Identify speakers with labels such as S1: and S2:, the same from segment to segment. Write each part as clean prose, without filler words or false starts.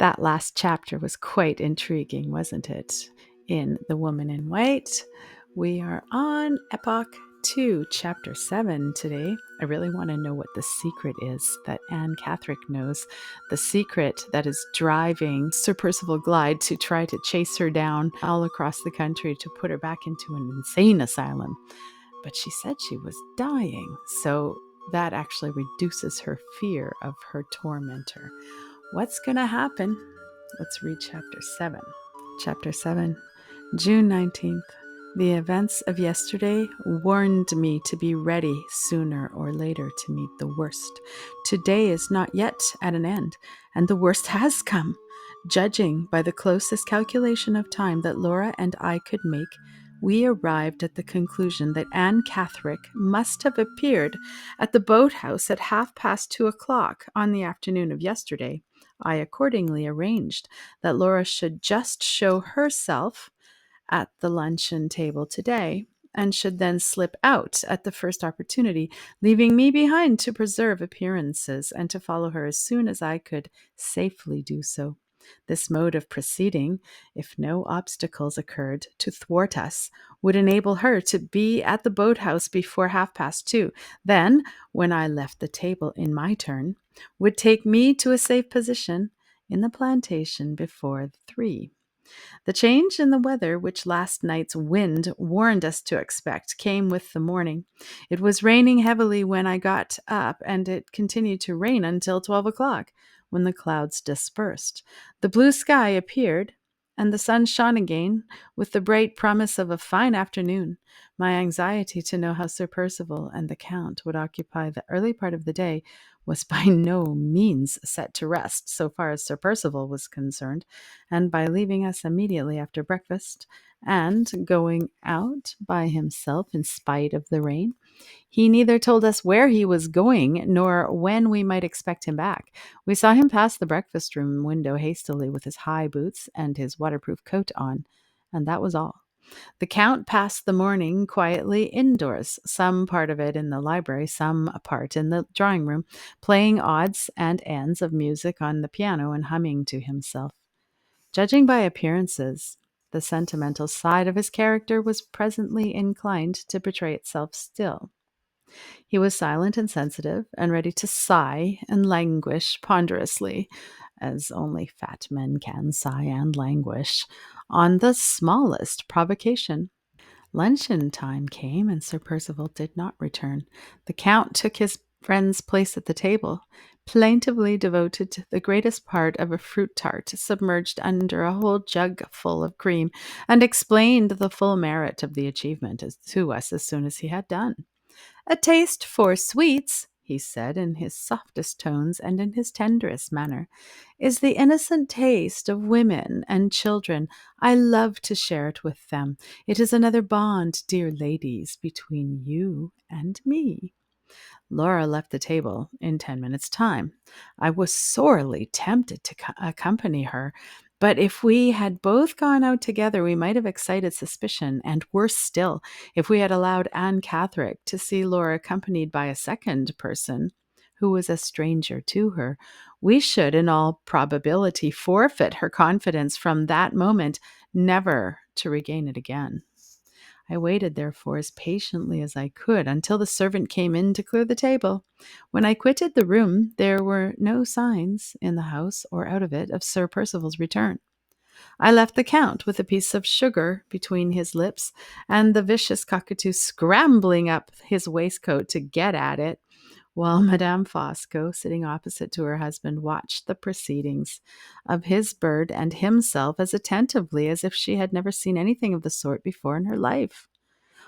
S1: That last chapter was quite intriguing, wasn't it? In The Woman in White, we are on Epoch 2, Chapter 7 today. I really want to know what the secret is that Anne Catherick knows. The secret that is driving Sir Percival Glyde to try to chase her down all across the country to put her back into an insane asylum. But she said she was dying, so that actually reduces her fear of her tormentor. What's going to happen? Let's read Chapter 7. Chapter 7, June 19th. The events of yesterday warned me to be ready sooner or later to meet the worst. Today is not yet at an end, and the worst has come. Judging by the closest calculation of time that Laura and I could make, we arrived at the conclusion that Anne Catherick must have appeared at the boathouse at 2:30 on the afternoon of yesterday. I accordingly arranged that Laura should just show herself at the luncheon table today, and should then slip out at the first opportunity, leaving me behind to preserve appearances and to follow her as soon as I could safely do so. This mode of proceeding, if no obstacles occurred to thwart us, would enable her to be at the boathouse before 2:30. Then, when I left the table in my turn, would take me to a safe position in the plantation before 3. The change in the weather, which last night's wind warned us to expect, came with the morning. It was raining heavily when I got up, and it continued to rain until 12 o'clock, when the clouds dispersed. The blue sky appeared, and the sun shone again, with the bright promise of a fine afternoon. My anxiety to know how Sir Percival and the Count would occupy the early part of the day was by no means set to rest, so far as Sir Percival was concerned, and by leaving us immediately after breakfast, and going out by himself in spite of the rain. He neither told us where he was going nor when we might expect him back. We saw him pass the breakfast room window hastily with his high boots and his waterproof coat on, and that was all. The Count passed the morning quietly indoors, some part of it in the library, some part in the drawing room, playing odds and ends of music on the piano and humming to himself. Judging by appearances, the sentimental side of his character was presently inclined to betray itself still. He was silent and sensitive, and ready to sigh and languish ponderously, as only fat men can sigh and languish, on the smallest provocation. Luncheon time came, and Sir Percival did not return. The Count took his friend's place at the table, plaintively devoted to the greatest part of a fruit tart submerged under a whole jug full of cream, and explained the full merit of the achievement to us as soon as he had done. "A taste for sweets," he said in his softest tones and in his tenderest manner, "is the innocent taste of women and children. I love to share it with them. It is another bond, dear ladies, between you and me." Laura left the table in 10 minutes' time. I was sorely tempted to accompany her, but if we had both gone out together, we might have excited suspicion, and worse still, if we had allowed Anne Catherick to see Laura accompanied by a second person, who was a stranger to her, we should, in all probability, forfeit her confidence from that moment, never to regain it again. I waited, therefore, as patiently as I could until the servant came in to clear the table. When I quitted the room, there were no signs, in the house or out of it, of Sir Percival's return. I left the Count with a piece of sugar between his lips, and the vicious cockatoo scrambling up his waistcoat to get at it, while Madame Fosco, sitting opposite to her husband, watched the proceedings of his bird and himself as attentively as if she had never seen anything of the sort before in her life.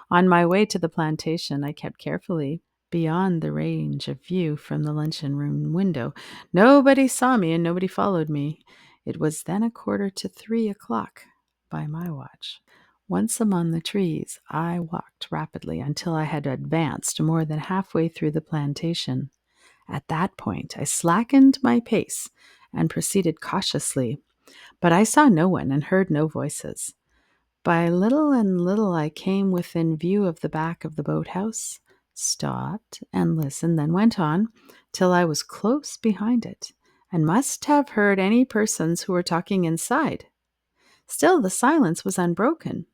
S1: On my way to the plantation, I kept carefully beyond the range of view from the luncheon-room window. Nobody saw me and nobody followed me. It was then 2:45 by my watch. Once among the trees, I walked rapidly until I had advanced more than halfway through the plantation. At that point, I slackened my pace and proceeded cautiously, but I saw no one and heard no voices. By little and little I came within view of the back of the boathouse, stopped and listened, then went on till I was close behind it, and must have heard any persons who were talking inside. Still, the silence was unbroken.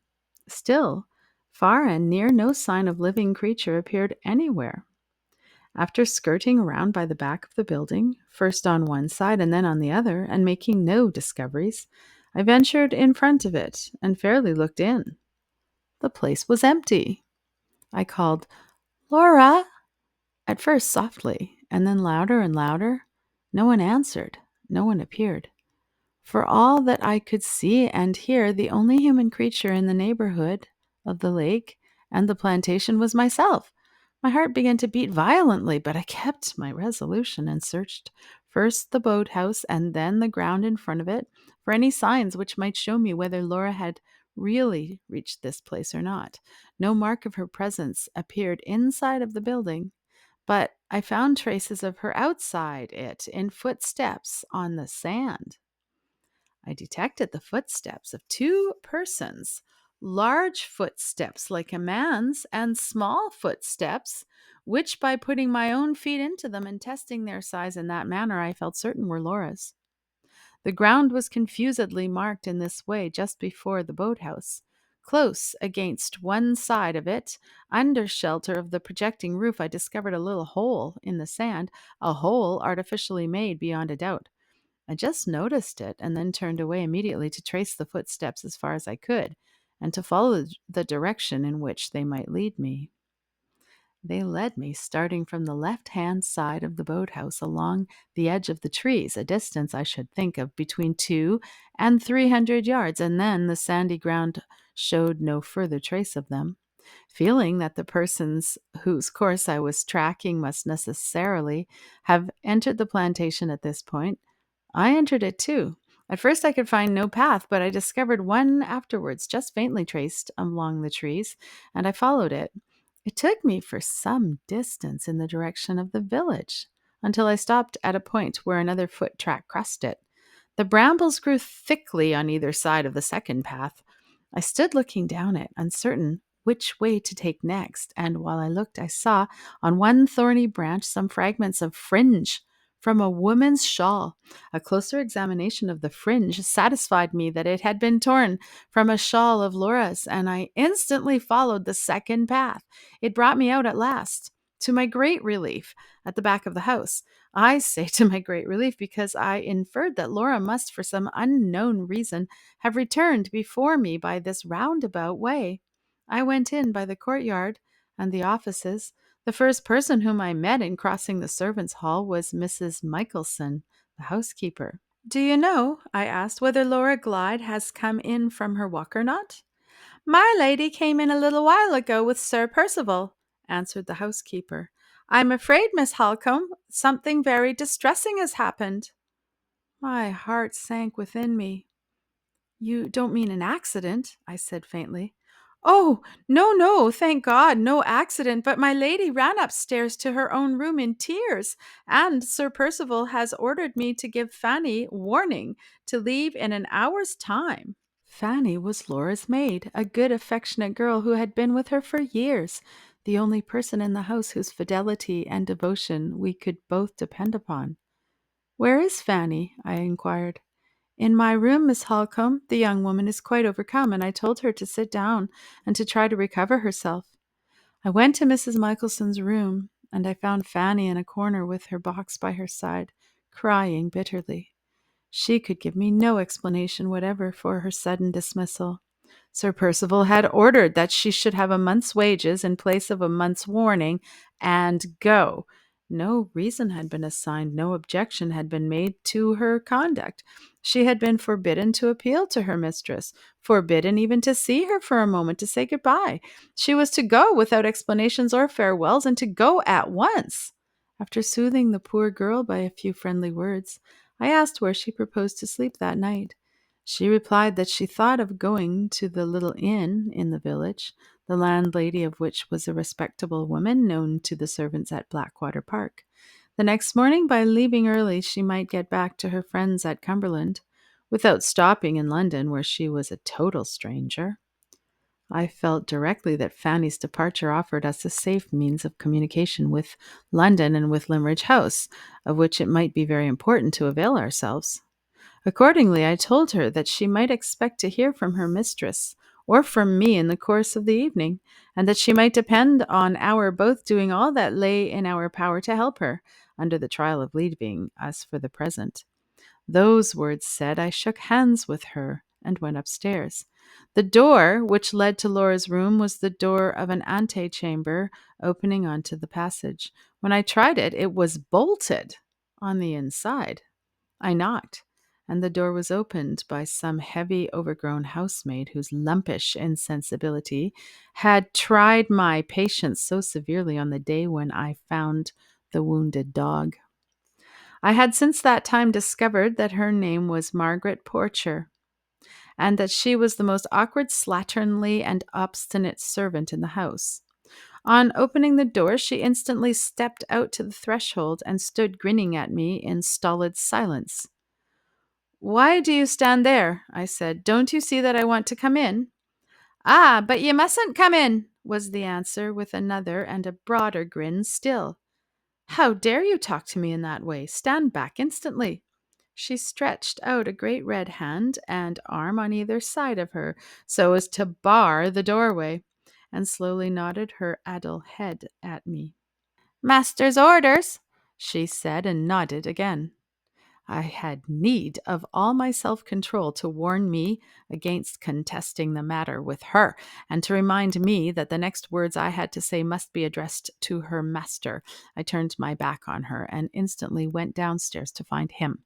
S1: Still, far and near, no sign of living creature appeared anywhere. After skirting around by the back of the building, first on one side and then on the other, and making no discoveries, I ventured in front of it and fairly looked in. The place was empty. I called, "Laura!" At first softly, and then louder and louder. No one answered. No one appeared. For all that I could see and hear, the only human creature in the neighborhood of the lake and the plantation was myself. My heart began to beat violently, but I kept my resolution and searched first the boathouse and then the ground in front of it for any signs which might show me whether Laura had really reached this place or not. No mark of her presence appeared inside of the building, but I found traces of her outside it in footsteps on the sand. I detected the footsteps of two persons, large footsteps like a man's, and small footsteps, which by putting my own feet into them and testing their size in that manner, I felt certain were Laura's. The ground was confusedly marked in this way just before the boathouse. Close against one side of it, under shelter of the projecting roof, I discovered a little hole in the sand, a hole artificially made beyond a doubt. I just noticed it and then turned away immediately to trace the footsteps as far as I could and to follow the direction in which they might lead me. They led me, starting from the left-hand side of the boathouse along the edge of the trees, a distance I should think of between 200 and 300 yards, and then the sandy ground showed no further trace of them. Feeling that the persons whose course I was tracking must necessarily have entered the plantation at this point, I entered it too. At first I could find no path, but I discovered one afterwards, just faintly traced along the trees, and I followed it. It took me for some distance in the direction of the village, until I stopped at a point where another foot track crossed it. The brambles grew thickly on either side of the second path. I stood looking down it, uncertain which way to take next, and while I looked, I saw on one thorny branch some fragments of fringe from a woman's shawl. A closer examination of the fringe satisfied me that it had been torn from a shawl of Laura's, and I instantly followed the second path. It brought me out at last, to my great relief, at the back of the house. I say to my great relief because I inferred that Laura must, for some unknown reason, have returned before me by this roundabout way. I went in by the courtyard and the offices. The first person whom I met in crossing the servants' hall was Mrs. Michelson, the housekeeper. "Do you know," I asked, "whether Laura Glyde has come in from her walk or not?" "My lady came in a little while ago with Sir Percival," answered the housekeeper. "I'm afraid, Miss Halcombe, something very distressing has happened." My heart sank within me. "You don't mean an accident?" I said faintly. "Oh, no, no, thank God, no accident, but my lady ran upstairs to her own room in tears, and Sir Percival has ordered me to give Fanny warning to leave in an hour's time." Fanny was Laura's maid, a good, affectionate girl who had been with her for years, the only person in the house whose fidelity and devotion we could both depend upon. "Where is Fanny?" I inquired. "In my room, Miss Holcombe. The young woman is quite overcome, and I told her to sit down and to try to recover herself." I went to Mrs. Michelson's room, and I found Fanny in a corner with her box by her side, crying bitterly. She could give me no explanation whatever for her sudden dismissal. Sir Percival had ordered that she should have a month's wages in place of a month's warning and go. No reason had been assigned, no objection had been made to her conduct. She had been forbidden to appeal to her mistress, forbidden even to see her for a moment to say goodbye. She was to go without explanations or farewells, and to go at once. After soothing the poor girl by a few friendly words, I asked where she proposed to sleep that night. She replied that she thought of going to the little inn in the village, the landlady of which was a respectable woman known to the servants at Blackwater Park. The next morning, by leaving early, she might get back to her friends at Cumberland, without stopping in London, where she was a total stranger. I felt directly that Fanny's departure offered us a safe means of communication with London and with Limmeridge House, of which it might be very important to avail ourselves. Accordingly, I told her that she might expect to hear from her mistress or from me in the course of the evening, and that she might depend on our both doing all that lay in our power to help her, under the trial of leaving us for the present. Those words said, I shook hands with her and went upstairs. The door which led to Laura's room was the door of an antechamber opening onto the passage. When I tried it, it was bolted on the inside. I knocked, and the door was opened by some heavy, overgrown housemaid whose lumpish insensibility had tried my patience so severely on the day when I found the wounded dog. I had since that time discovered that her name was Margaret Porcher, and that she was the most awkward, slatternly, and obstinate servant in the house. On opening the door, she instantly stepped out to the threshold and stood grinning at me in stolid silence. "Why do you stand there?" I said. "Don't you see that I want to come in?" "Ah, but you mustn't come in," was the answer, with another and a broader grin still. "How dare you talk to me in that way? Stand back instantly." She stretched out a great red hand and arm on either side of her, so as to bar the doorway, and slowly nodded her addle head at me. "Master's orders," she said, and nodded again. I had need of all my self-control to warn me against contesting the matter with her, and to remind me that the next words I had to say must be addressed to her master. I turned my back on her and instantly went downstairs to find him.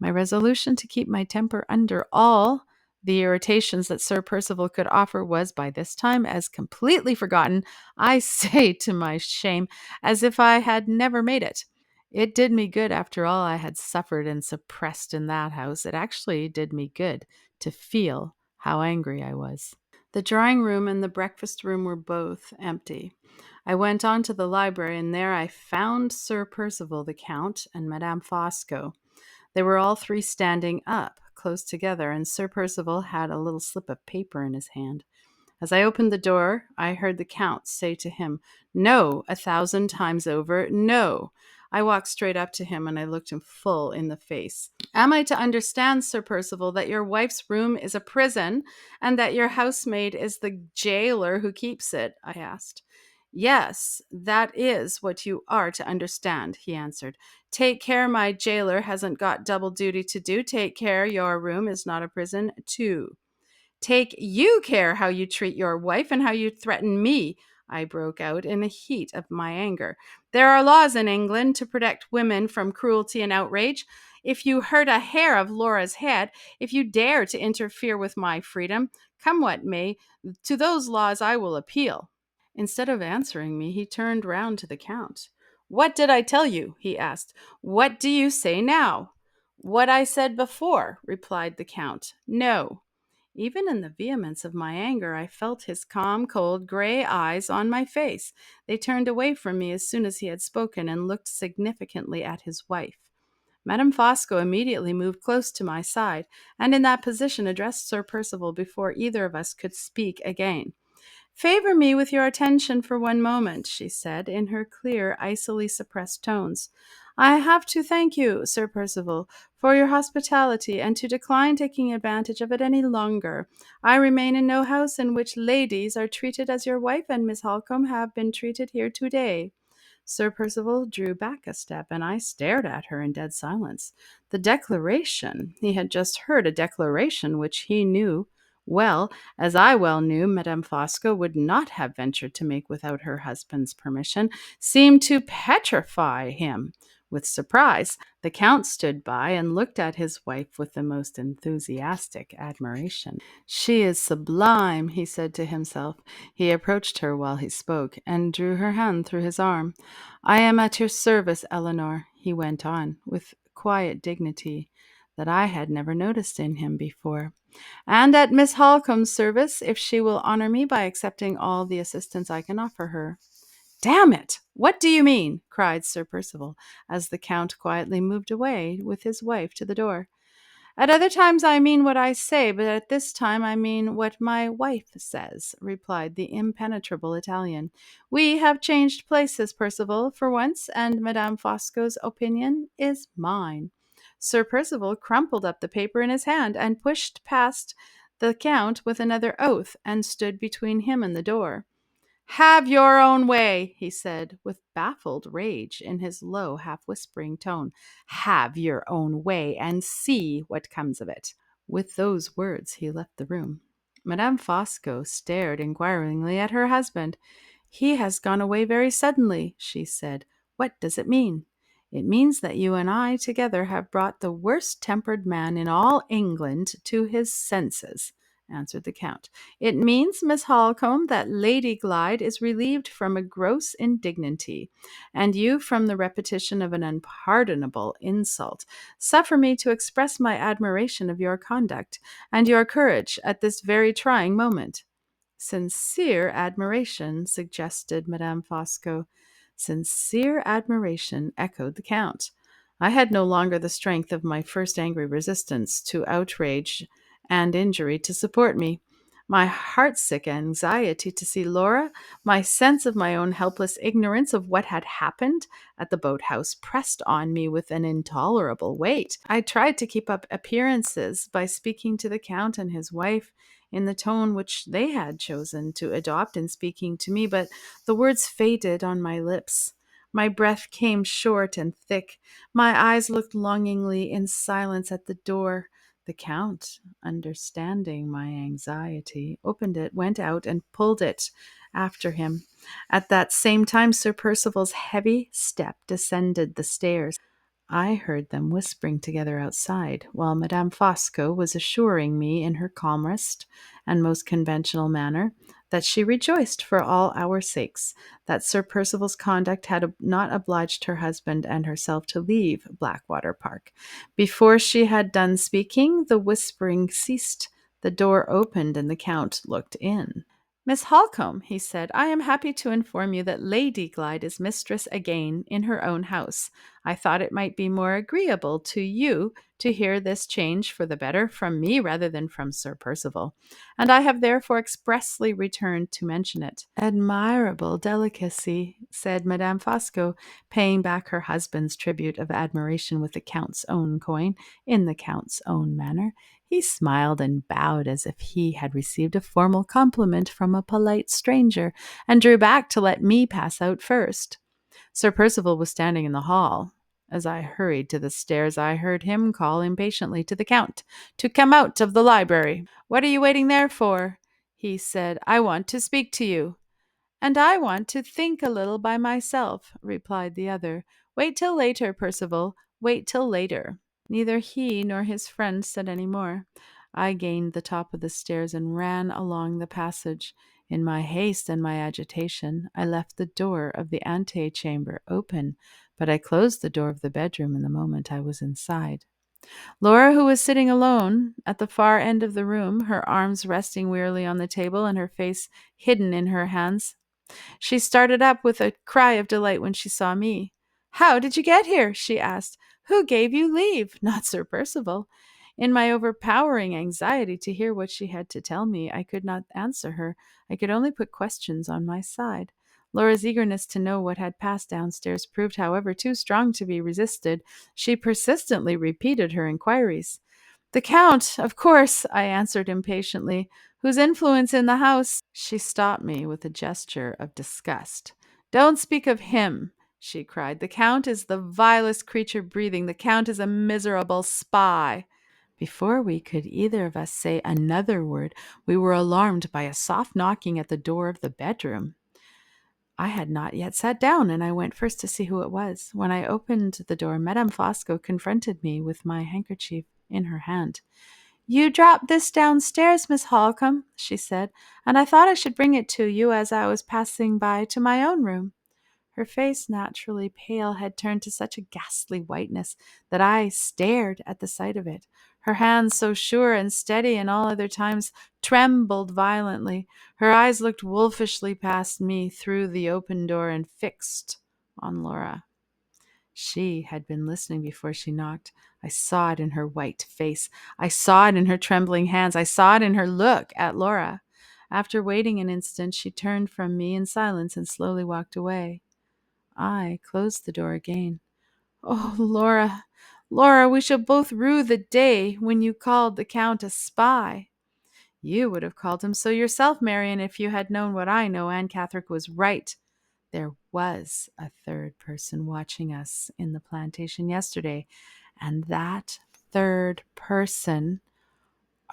S1: My resolution to keep my temper under all the irritations that Sir Percival could offer was by this time as completely forgotten, I say to my shame, as if I had never made it. It did me good after all I had suffered and suppressed in that house. It actually did me good to feel how angry I was. The drawing room and the breakfast room were both empty. I went on to the library, and there I found Sir Percival, the Count, and Madame Fosco. They were all three standing up, close together, and Sir Percival had a little slip of paper in his hand. As I opened the door, I heard the Count say to him, "No, 1,000 times over, no." I walked straight up to him, and I looked him full in the face. "Am I to understand, Sir Percival, that your wife's room is a prison, and that your housemaid is the jailer who keeps it?" I asked. "Yes, that is what you are to understand," he answered. "Take care my jailer hasn't got double duty to do. Take care your room is not a prison, too." "Take you care how you treat your wife and how you threaten me," I broke out in the heat of my anger. "There are laws in England to protect women from cruelty and outrage. If you hurt a hair of Laura's head, if you dare to interfere with my freedom, come what may, to those laws I will appeal." Instead of answering me, he turned round to the Count. "What did I tell you?" he asked. "What do you say now?" "What I said before," replied the Count. "No." Even in the vehemence of my anger, I felt his calm, cold, gray eyes on my face. They turned away from me as soon as he had spoken, and looked significantly at his wife. Madame Fosco immediately moved close to my side, and in that position addressed Sir Percival before either of us could speak again. "Favor me with your attention for one moment," she said, in her clear, icily suppressed tones. "I have to thank you, Sir Percival, for your hospitality, and to decline taking advantage of it any longer. I remain in no house in which ladies are treated as your wife and Miss Holcombe have been treated here today." Sir Percival drew back a step, and I stared at her in dead silence. The declaration he had just heard, a declaration which he knew well, as I well knew Madame Fosco would not have ventured to make without her husband's permission, seemed to petrify him. With surprise, the Count stood by and looked at his wife with the most enthusiastic admiration. "She is sublime," he said to himself. He approached her while he spoke, and drew her hand through his arm. "I am at your service, Eleanor," he went on, with quiet dignity that I had never noticed in him before, "and at Miss Holcombe's service, if she will honor me by accepting all the assistance I can offer her." "Damn it! What do you mean?" cried Sir Percival, as the Count quietly moved away with his wife to the door. At other times I mean what I say, but at this time I mean what my wife says, replied the impenetrable Italian. We have changed places, Percival, for once, and Madame Fosco's opinion is mine. Sir Percival crumpled up the paper in his hand and pushed past the Count with another oath, and stood between him and the door. Have your own way, he said, with baffled rage in his low, half-whispering tone. Have your own way, and see what comes of it. With those words he left the room. Madame Fosco stared inquiringly at her husband. He has gone away very suddenly, she said. What does it mean? It means that you and I together have brought the worst-tempered man in all England to his senses, answered the Count. It means, Miss Holcombe, that Lady Glyde is relieved from a gross indignity, and you from the repetition of an unpardonable insult. Suffer me to express my admiration of your conduct and your courage at this very trying moment. Sincere admiration, suggested Madame Fosco. Sincere admiration, echoed the Count. I had no longer the strength of my first angry resistance to outrage and injury to support me. My heartsick anxiety to see Laura, my sense of my own helpless ignorance of what had happened at the boathouse pressed on me with an intolerable weight. I tried to keep up appearances by speaking to the Count and his wife in the tone which they had chosen to adopt in speaking to me, but the words faded on my lips. My breath came short and thick. My eyes looked longingly in silence at the door. The Count, understanding my anxiety, opened it, went out, and pulled it after him. At that same time, Sir Percival's heavy step descended the stairs. I heard them whispering together outside, while Madame Fosco was assuring me in her calmest and most conventional manner that she rejoiced for all our sakes that Sir Percival's conduct had not obliged her husband and herself to leave Blackwater Park. Before she had done speaking, the whispering ceased. The door opened, and the Count looked in. Miss Holcombe, he said, I am happy to inform you that Lady Glyde is mistress again in her own house. I thought it might be more agreeable to you to hear this change for the better from me rather than from Sir Percival, and I have therefore expressly returned to mention it. Admirable delicacy, said Madame Fosco, paying back her husband's tribute of admiration with the Count's own coin, in the Count's own manner. He smiled and bowed as if he had received a formal compliment from a polite stranger, and drew back to let me pass out first. Sir Percival was standing in the hall. As I hurried to the stairs, I heard him call impatiently to the Count to come out of the library. What are you waiting there for? He said. I want to speak to you. And I want to think a little by myself, replied the other. Wait till later, Percival. Wait till later. Neither he nor his friend said any more. I gained the top of the stairs and ran along the passage. In my haste and my agitation, I left the door of the antechamber open, but I closed the door of the bedroom in the moment I was inside. Laura, who was sitting alone at the far end of the room, her arms resting wearily on the table and her face hidden in her hands, she started up with a cry of delight when she saw me. How did you get here? She asked. Who gave you leave? Not Sir Percival. In my overpowering anxiety to hear what she had to tell me, I could not answer her. I could only put questions on my side. Laura's eagerness to know what had passed downstairs proved, however, too strong to be resisted. She persistently repeated her inquiries. The Count, of course, I answered impatiently, whose influence in the house. She stopped me with a gesture of disgust. Don't speak of him, she cried. The Count is the vilest creature breathing. The Count is a miserable spy. Before we could either of us say another word, we were alarmed by a soft knocking at the door of the bedroom. I had not yet sat down, and I went first to see who it was. When I opened the door, Madame Fosco confronted me with my handkerchief in her hand. You dropped this downstairs, Miss Holcombe, she said, and I thought I should bring it to you as I was passing by to my own room. Her face, naturally pale, had turned to such a ghastly whiteness that I stared at the sight of it. Her hands, so sure and steady in all other times, trembled violently. Her eyes looked wolfishly past me through the open door and fixed on Laura. She had been listening before she knocked. I saw it in her white face. I saw it in her trembling hands. I saw it in her look at Laura. After waiting an instant, she turned from me in silence and slowly walked away. I closed the door again. Oh, Laura, Laura, we shall both rue the day when you called the Count a spy. You would have called him so yourself, Marian, if you had known what I know. Anne Catherick was right. There was a third person watching us in the plantation yesterday, and that third person—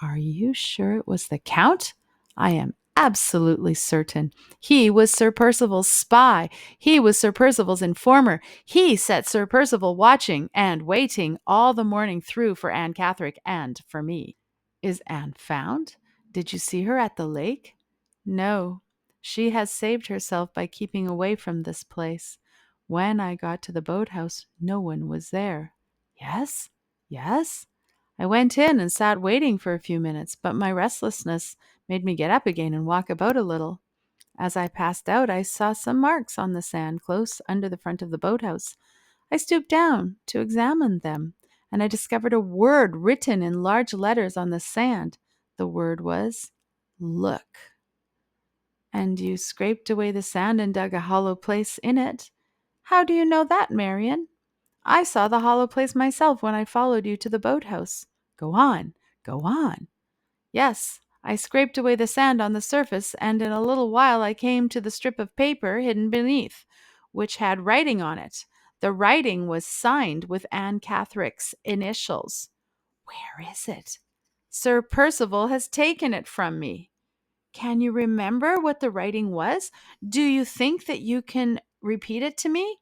S1: Are you sure it was the Count? I am absolutely certain. He was Sir Percival's spy. He was Sir Percival's informer. He set Sir Percival watching and waiting all the morning through for Anne Catherick and for me. Is Anne found? Did you see her at the lake? No. She has saved herself by keeping away from this place. When I got to the boathouse, no one was there. Yes? Yes? I went in and sat waiting for a few minutes, but my restlessness made me get up again and walk about a little. As I passed out, I saw some marks on the sand close under the front of the boathouse. I stooped down to examine them, and I discovered a word written in large letters on the sand. The word was "Look." And you scraped away the sand and dug a hollow place in it. How do you know that, Marian? I saw the hollow place myself when I followed you to the boathouse. Go on, go on. Yes, I scraped away the sand on the surface, and in a little while I came to the strip of paper hidden beneath, which had writing on it. The writing was signed with Anne Catherick's initials. Where is it? Sir Percival has taken it from me. Can you remember what the writing was? Do you think that you can repeat it to me?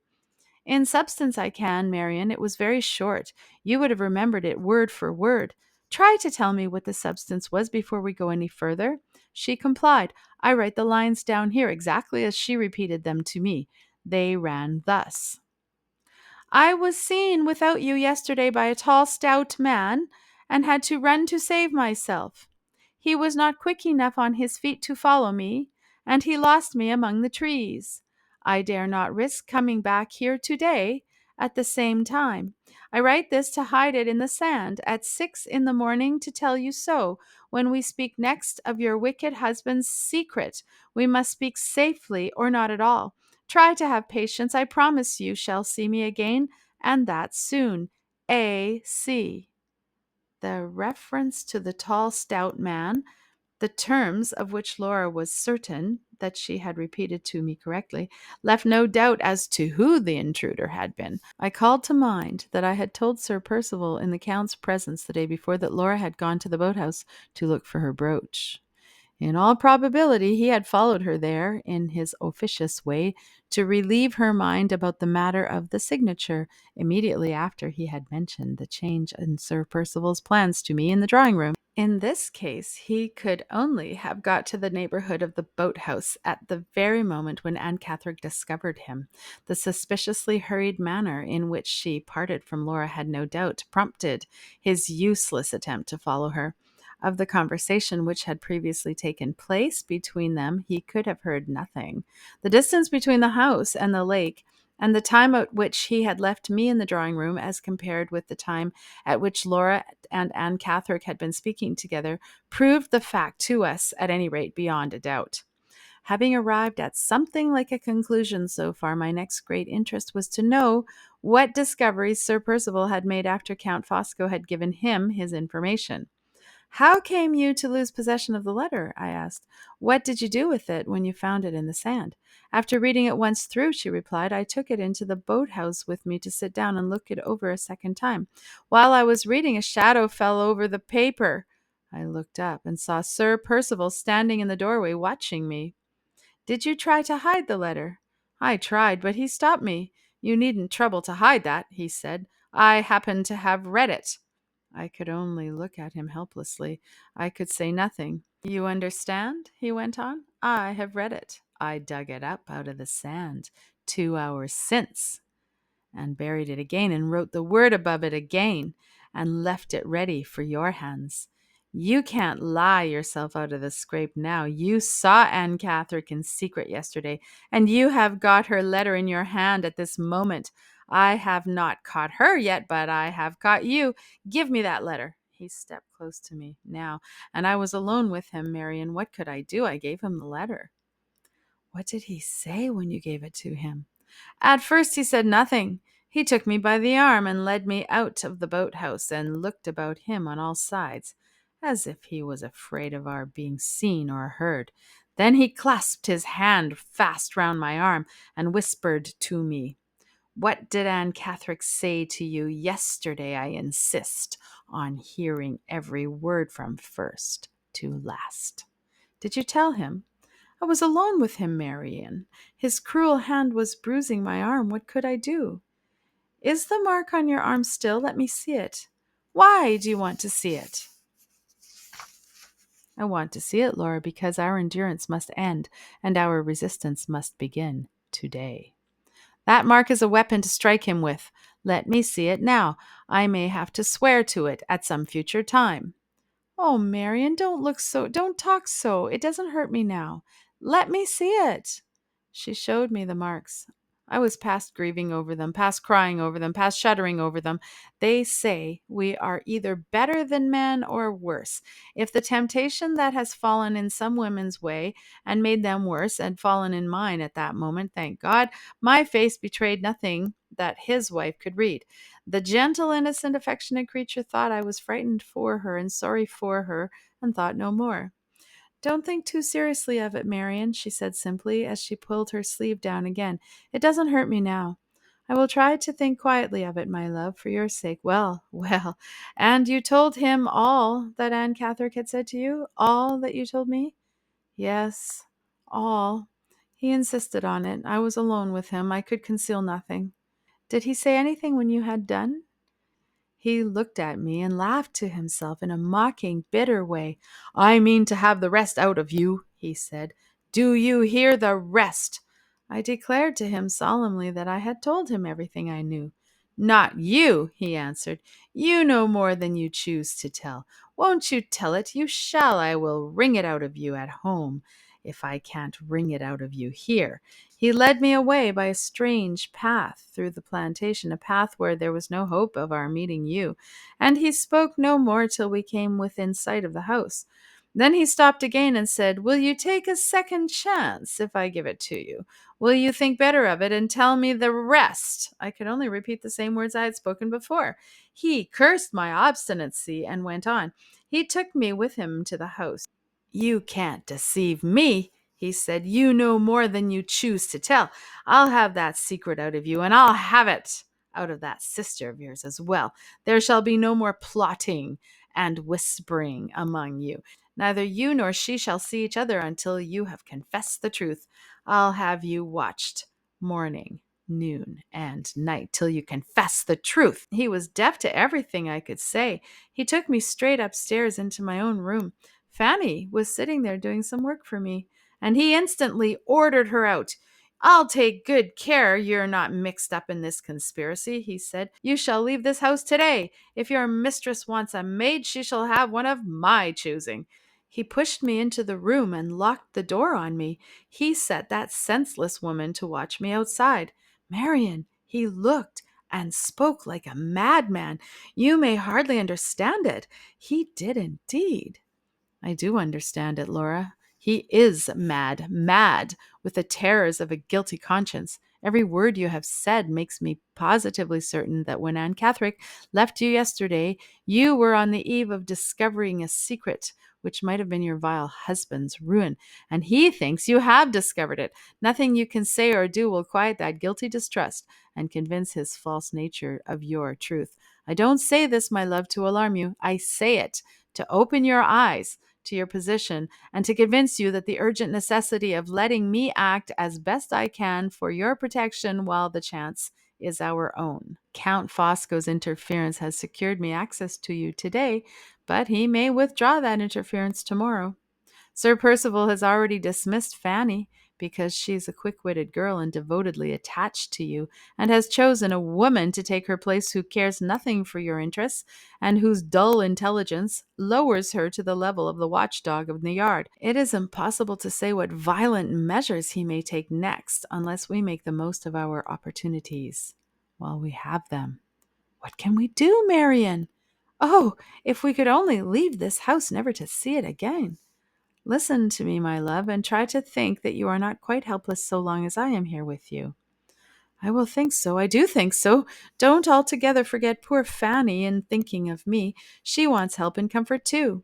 S1: In substance, I can, Marian. It was very short. You would have remembered it word for word. Try to tell me what the substance was before we go any further. She complied. I write the lines down here exactly as she repeated them to me. They ran thus: I was seen without you yesterday by a tall, stout man, and had to run to save myself. He was not quick enough on his feet to follow me, and he lost me among the trees. I dare not risk coming back here today at the same time. I write this to hide it in the sand at 6 in the morning to tell you so. When we speak next of your wicked husband's secret, we must speak safely or not at all. Try to have patience. I promise you shall see me again, and that soon. A.C. The reference to the tall, stout man, the terms of which Laura was certain that she had repeated to me correctly, left no doubt as to who the intruder had been. I called to mind that I had told Sir Percival in the Count's presence the day before that Laura had gone to the boathouse to look for her brooch. In all probability, he had followed her there in his officious way to relieve her mind about the matter of the signature immediately after he had mentioned the change in Sir Percival's plans to me in the drawing room. In this case, he could only have got to the neighborhood of the boathouse at the very moment when Anne Catherick discovered him. The suspiciously hurried manner in which she parted from Laura had no doubt prompted his useless attempt to follow her. Of the conversation which had previously taken place between them, he could have heard nothing. The distance between the house and the lake, and the time at which he had left me in the drawing room, as compared with the time at which Laura and Anne Catherick had been speaking together, proved the fact to us, at any rate, beyond a doubt. Having arrived at something like a conclusion so far, my next great interest was to know what discoveries Sir Percival had made after Count Fosco had given him his information. How came you to lose possession of the letter? I asked. What did you do with it when you found it in the sand? After reading it once through, she replied, I took it into the boathouse with me to sit down and look it over a second time. While I was reading, a shadow fell over the paper. I looked up and saw Sir Percival standing in the doorway watching me. Did you try to hide the letter? I tried, but he stopped me. You needn't trouble to hide that, he said. I happen to have read it. I could only look at him helplessly. I could say nothing. You understand? He went on. I have read it. I dug it up out of the sand 2 hours since, and buried it again, and wrote the word above it again, and left it ready for your hands. You can't lie yourself out of the scrape now. You saw Anne Catherick in secret yesterday, and you have got her letter in your hand at this moment. I have not caught her yet, but I have caught you. Give me that letter." He stepped close to me now, and I was alone with him. Marion, what could I do? I gave him the letter. What did he say when you gave it to him? At first he said nothing. He took me by the arm and led me out of the boathouse and looked about him on all sides, as if he was afraid of our being seen or heard. Then he clasped his hand fast round my arm and whispered to me, "What did Anne Catherick say to you yesterday? I insist on hearing every word from first to last." Did you tell him? I was alone with him, Marian. His cruel hand was bruising my arm. What could I do? Is the mark on your arm still? Let me see it. Why do you want to see it? I want to see it, Laura, because our endurance must end and our resistance must begin today. That mark is a weapon to strike him with. Let me see it now. I may have to swear to it at some future time. Oh, Marian, don't talk so. It doesn't hurt me now. Let me see it. She showed me the marks. I was past grieving over them, past crying over them, past shuddering over them. They say we are either better than men or worse. If the temptation that has fallen in some women's way and made them worse had fallen in mine at that moment, thank God, my face betrayed nothing that his wife could read. The gentle, innocent, affectionate creature thought I was frightened for her and sorry for her, and thought no more. Don't think too seriously of it, Marian, she said simply as she pulled her sleeve down again. It doesn't hurt me now. I will try to think quietly of it, my love, for your sake. Well, well. And you told him all that Anne Catherick had said to you? All that you told me? Yes, all. He insisted on it. I was alone with him. I could conceal nothing. Did he say anything when you had done? He looked at me and laughed to himself in a mocking, bitter way. "I mean to have the rest out of you," he said. "Do you hear, the rest?" I declared to him solemnly that I had told him everything I knew. "Not you," he answered. "You know more than you choose to tell. Won't you tell it? You shall. I will wring it out of you at home, if I can't wring it out of you here." He led me away by a strange path through the plantation, a path where there was no hope of our meeting you, and he spoke no more till we came within sight of the house. Then he stopped again and said, "Will you take a second chance if I give it to you? Will you think better of it and tell me the rest?" I could only repeat the same words I had spoken before. He cursed my obstinacy and went on. He took me with him to the house. "You can't deceive me," he said. "You know more than you choose to tell. I'll have that secret out of you, and I'll have it out of that sister of yours as well. There shall be no more plotting and whispering among you. Neither you nor she shall see each other until you have confessed the truth. I'll have you watched morning, noon, and night till you confess the truth." He was deaf to everything I could say. He took me straight upstairs into my own room. Fanny was sitting there doing some work for me, and he instantly ordered her out. "I'll take good care you're not mixed up in this conspiracy," he said. "You shall leave this house today. If your mistress wants a maid, she shall have one of my choosing." He pushed me into the room and locked the door on me. He set that senseless woman to watch me outside. Marian, he looked and spoke like a madman. You may hardly understand it. He did indeed. I do understand it, Laura. He is mad, mad with the terrors of a guilty conscience. Every word you have said makes me positively certain that when Anne Catherick left you yesterday, you were on the eve of discovering a secret which might have been your vile husband's ruin, and he thinks you have discovered it. Nothing you can say or do will quiet that guilty distrust and convince his false nature of your truth. I don't say this, my love, to alarm you. I say it to open your eyes to your position and to convince you that the urgent necessity of letting me act as best I can for your protection while the chance is our own. Count Fosco's interference has secured me access to you today, but he may withdraw that interference tomorrow. Sir Percival has already dismissed Fanny because she's a quick-witted girl and devotedly attached to you, and has chosen a woman to take her place who cares nothing for your interests, and whose dull intelligence lowers her to the level of the watchdog of the yard. It is impossible to say what violent measures he may take next unless we make the most of our opportunities. while we have them. What can we do, Marian? Oh, if we could only leave this house never to see it again. Listen to me, my love, and try to think that you are not quite helpless so long as I am here with you. I will think so. I do think so. Don't altogether forget poor Fanny in thinking of me. She wants help and comfort too.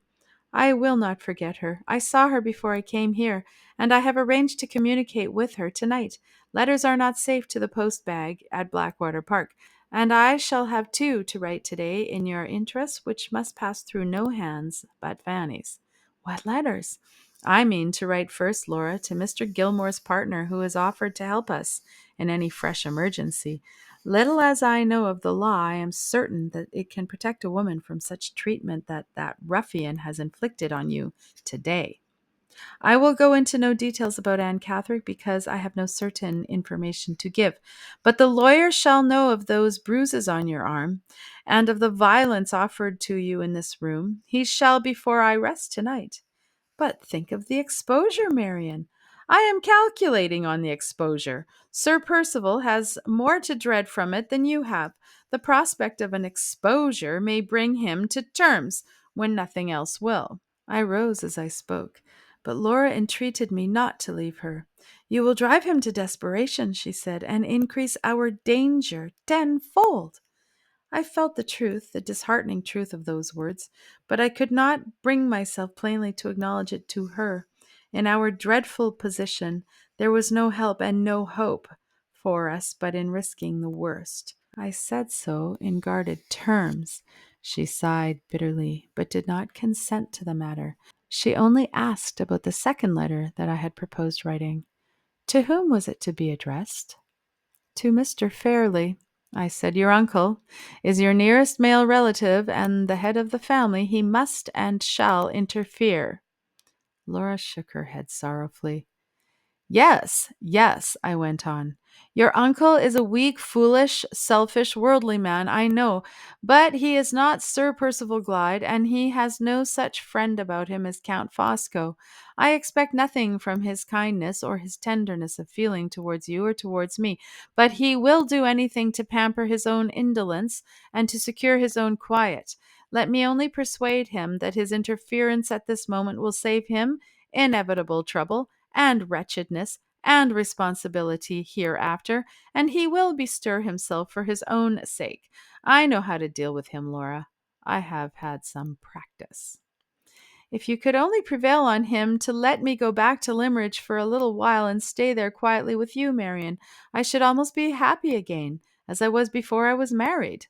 S1: I will not forget her. I saw her before I came here, and I have arranged to communicate with her tonight. Letters are not safe to the post bag at Blackwater Park, and I shall have two to write today in your interest, which must pass through no hands but Fanny's. What letters? I mean to write first, Laura, to Mr. Gilmore's partner, who has offered to help us in any fresh emergency. Little as I know of the law, I am certain that it can protect a woman from such treatment that ruffian has inflicted on you today. I will go into no details about Anne Catherick because I have no certain information to give, but the lawyer shall know of those bruises on your arm and of the violence offered to you in this room. He shall before I rest tonight. But think of the exposure, Marian. I am calculating on the exposure. Sir Percival has more to dread from it than you have. The prospect of an exposure may bring him to terms when nothing else will. I rose as I spoke, but Laura entreated me not to leave her. You will drive him to desperation, she said, and increase our danger tenfold. I felt the truth, the disheartening truth of those words, but I could not bring myself plainly to acknowledge it to her. In our dreadful position, there was no help and no hope for us but in risking the worst. I said so in guarded terms. She sighed bitterly, but did not consent to the matter. She only asked about the second letter that I had proposed writing. To whom was it to be addressed? To Mr. Fairley. I said, your uncle is your nearest male relative and the head of the family. He must and shall interfere. Laura shook her head sorrowfully. Yes, yes, I went on. Your uncle is a weak, foolish, selfish, worldly man, I know, but he is not Sir Percival Glyde, and he has no such friend about him as Count Fosco. I expect nothing from his kindness or his tenderness of feeling towards you or towards me, but he will do anything to pamper his own indolence and to secure his own quiet. Let me only persuade him that his interference at this moment will save him inevitable trouble and wretchedness and responsibility hereafter, and he will bestir himself for his own sake. I know how to deal with him, Laura. I have had some practice. If you could only prevail on him to let me go back to Limmeridge for a little while and stay there quietly with you, Marian, I should almost be happy again, as I was before I was married.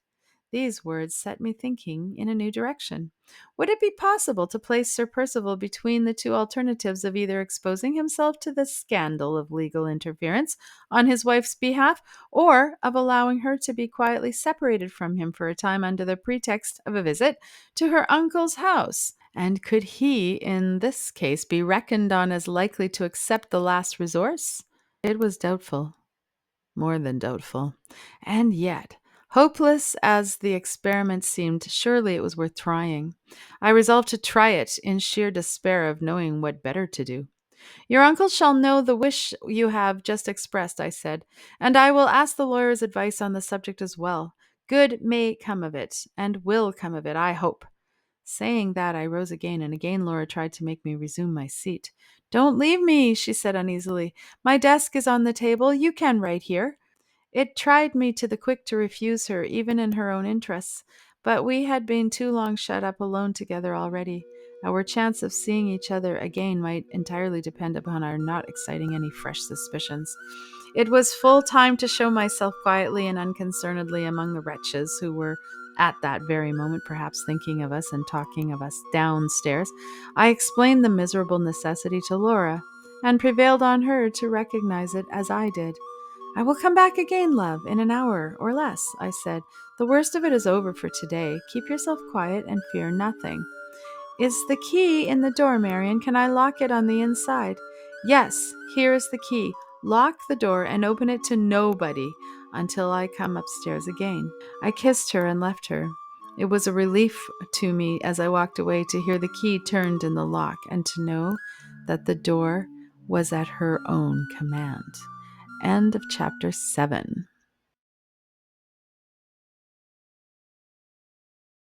S1: These words set me thinking in a new direction. Would it be possible to place Sir Percival between the two alternatives of either exposing himself to the scandal of legal interference on his wife's behalf, or of allowing her to be quietly separated from him for a time under the pretext of a visit to her uncle's house? And could he, in this case, be reckoned on as likely to accept the last resource? It was doubtful. More than doubtful. And yet, hopeless as the experiment seemed, surely it was worth trying. I resolved to try it in sheer despair of knowing what better to do. Your uncle shall know the wish you have just expressed, I said, and I will ask the lawyer's advice on the subject as well. Good may come of it, and will come of it, I hope. Saying that, I rose again, and again Laura tried to make me resume my seat. Don't leave me, she said uneasily. My desk is on the table. You can write here. It tried me to the quick to refuse her, even in her own interests, but we had been too long shut up alone together already. Our chance of seeing each other again might entirely depend upon our not exciting any fresh suspicions. It was full time to show myself quietly and unconcernedly among the wretches who were at that very moment perhaps thinking of us and talking of us downstairs. I explained the miserable necessity to Laura, and prevailed on her to recognize it as I did. I will come back again, love, in an hour or less, I said. The worst of it is over for today. Keep yourself quiet and fear nothing. Is the key in the door, Marian? Can I lock it on the inside? Yes, here is the key. Lock the door and open it to nobody until I come upstairs again. I kissed her and left her. It was a relief to me as I walked away to hear the key turned in the lock and to know that the door was at her own command. End of chapter 7.